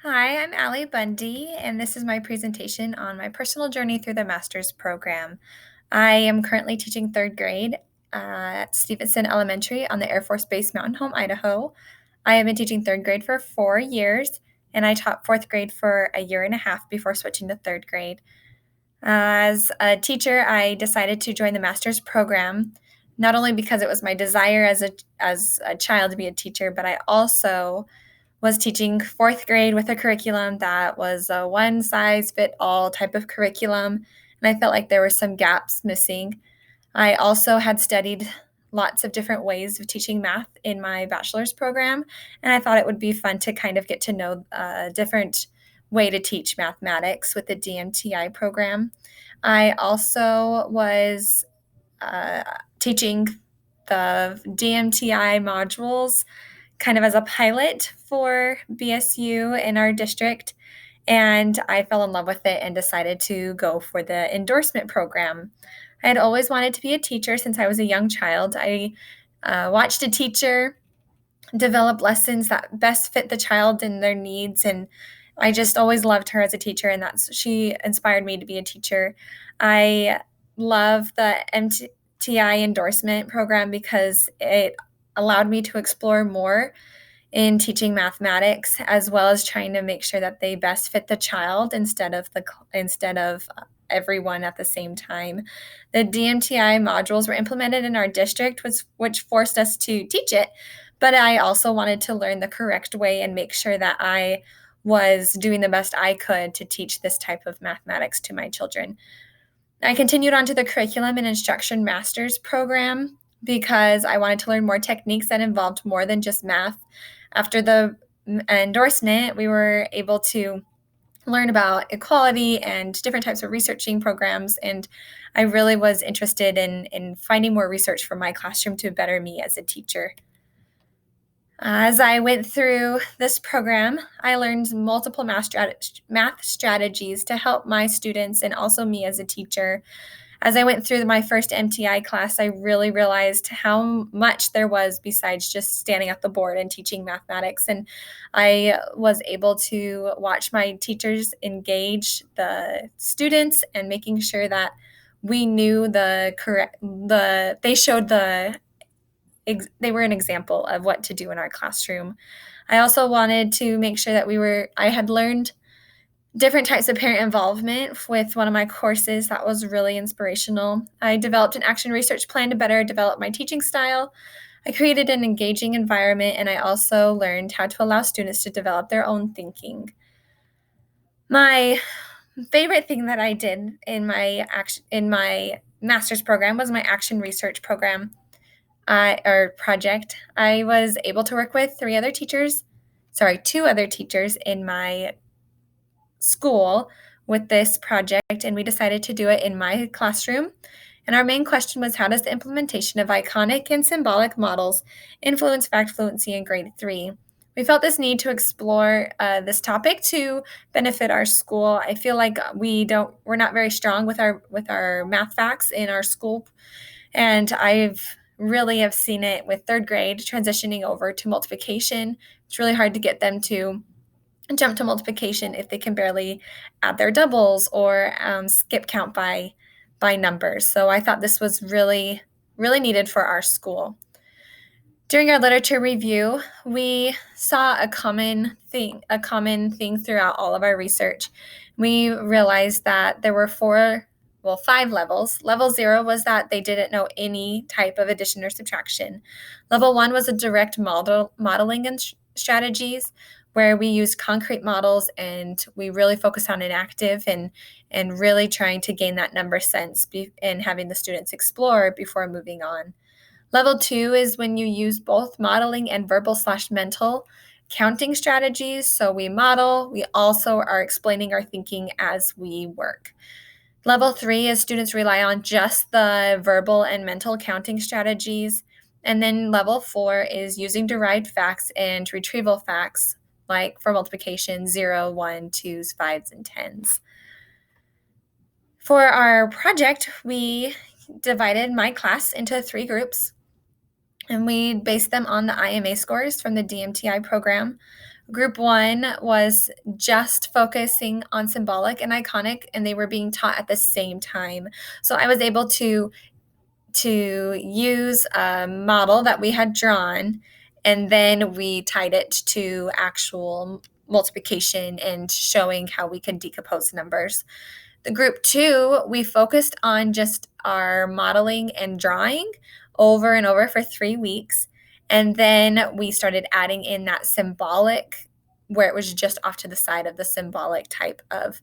Hi, I'm Allie Bundy, and this is my presentation on my personal journey through the master's program. I am currently teaching third grade at Stevenson Elementary on the Air Force Base Mountain Home, Idaho. I have been teaching third grade for 4 years, and I taught fourth grade for a year and a half before switching to third grade. As a teacher, I decided to join the master's program, not only because it was my desire as a child to be a teacher, but I also was teaching fourth grade with a curriculum that was a one size fit all type of curriculum. And I felt like there were some gaps missing. I also had studied lots of different ways of teaching math in my bachelor's program. And I thought it would be fun to kind of get to know a different way to teach mathematics with the DMTI program. I also was uh, teaching the DMTI modules kind of as a pilot for BSU in our district. And I fell in love with it and decided to go for the endorsement program. I had always wanted to be a teacher since I was a young child. I watched a teacher develop lessons that best fit the child and their needs. And I just always loved her as a teacher, and she inspired me to be a teacher. I love the MTI endorsement program because it allowed me to explore more in teaching mathematics as well as trying to make sure that they best fit the child instead of everyone at the same time. The DMTI modules were implemented in our district, which forced us to teach it, but I also wanted to learn the correct way and make sure that I was doing the best I could to teach this type of mathematics to my children. I continued on to the curriculum and instruction master's program because I wanted to learn more techniques that involved more than just math. After the endorsement, we were able to learn about equality and different types of researching programs. And I really was interested in finding more research for my classroom to better me as a teacher. As I went through this program, I learned multiple math strategies to help my students and also me as a teacher. As I went through my first MTI class, I really realized how much there was besides just standing at the board and teaching mathematics. And I was able to watch my teachers engage the students and making sure that we knew they showed they were an example of what to do in our classroom. I also wanted to make sure that I had learned different types of parent involvement with one of my courses that was really inspirational. I developed an action research plan to better develop my teaching style. I created an engaging environment, and I also learned how to allow students to develop their own thinking. My favorite thing that I did in my master's program was my action research program or project. I was able to work with two other teachers in my school with this project, and we decided to do it in my classroom. And our main question was, how does the implementation of iconic and symbolic models influence fact fluency in grade 3? We felt this need to explore this topic to benefit our school. I feel like we're not very strong with our math facts in our school, and I've really have seen it with third grade transitioning over to multiplication. It's really hard to get them to jump to multiplication if they can barely add their doubles or skip count by numbers. So I thought this was really needed for our school. During our literature review, we saw a common thing throughout all of our research. We realized that there were five levels. Level 0 was that they didn't know any type of addition or subtraction. Level 1 was a direct modeling and strategies where we used concrete models and we really focused on inactive and really trying to gain that number sense and having the students explore before moving on. Level 2 is when you use both modeling and verbal/mental counting strategies. So we model, we also are explaining our thinking as we work. Level 3 is students rely on just the verbal and mental counting strategies. And then level 4 is using derived facts and retrieval facts, like for multiplication 0, 1, 2s, 5s, and 10s. For our project, we divided my class into 3 groups. and we based them on the IMA scores from the DMTI program. Group 1 was just focusing on symbolic and iconic, and they were being taught at the same time. So I was able to use a model that we had drawn, and then we tied it to actual multiplication and showing how we can decompose numbers. The group 2, we focused on just our modeling and drawing over and over for 3 weeks. And then we started adding in that symbolic, where it was just off to the side of the symbolic type of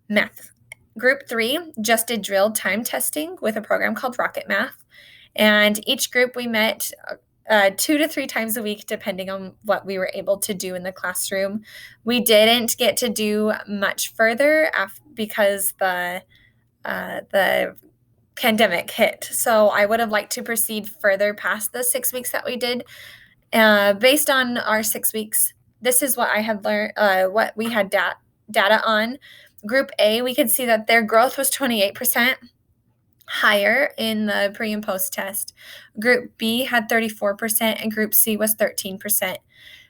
math. Group 3 just did drill time testing with a program called Rocket Math. And each group we met 2 to 3 times a week, depending on what we were able to do in the classroom. We didn't get to do much further because the pandemic hit. So I would have liked to proceed further past the 6 weeks that we did. Based on our 6 weeks, this is what I had learned, what we had data on. Group A, we could see that their growth was 28% higher in the pre and post test. Group B had 34% and group C was 13%.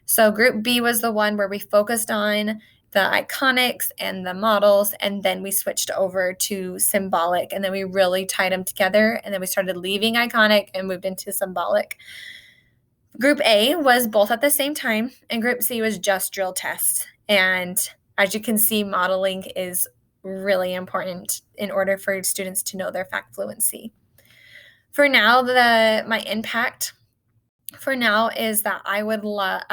So group B was the one where we focused on the iconics and the models, and then we switched over to symbolic, and then we really tied them together, and then we started leaving iconic and moved into symbolic. Group A was both at the same time, and group C was just drill tests. And as you can see, modeling is really important in order for students to know their fact fluency. For now, my impact for now is that I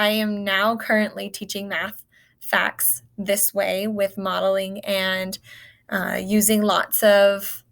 am now currently teaching math facts this way with modeling and using lots of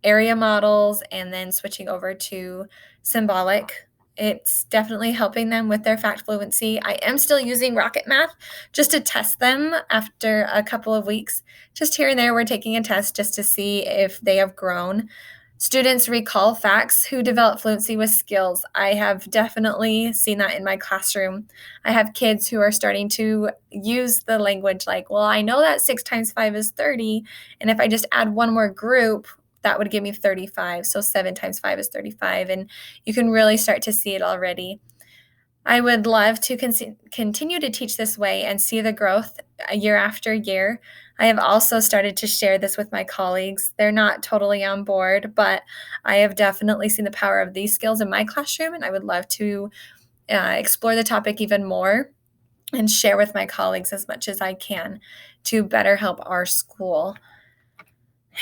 area models and then switching over to symbolic. It's definitely helping them with their fact fluency. I am still using Rocket Math just to test them after a couple of weeks. Just here and there, we're taking a test just to see if they have grown. Students recall facts who develop fluency with skills. I have definitely seen that in my classroom. I have kids who are starting to use the language like, well, I know that 6 times 5 is 30, and if I just add one more group, that would give me 35. So 7 times 5 is 35, and you can really start to see it already. I would love to continue to teach this way and see the growth year after year. I have also started to share this with my colleagues. They're not totally on board, but I have definitely seen the power of these skills in my classroom, and I would love to explore the topic even more and share with my colleagues as much as I can to better help our school.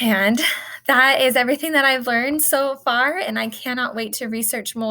And that is everything that I've learned so far, and I cannot wait to research more.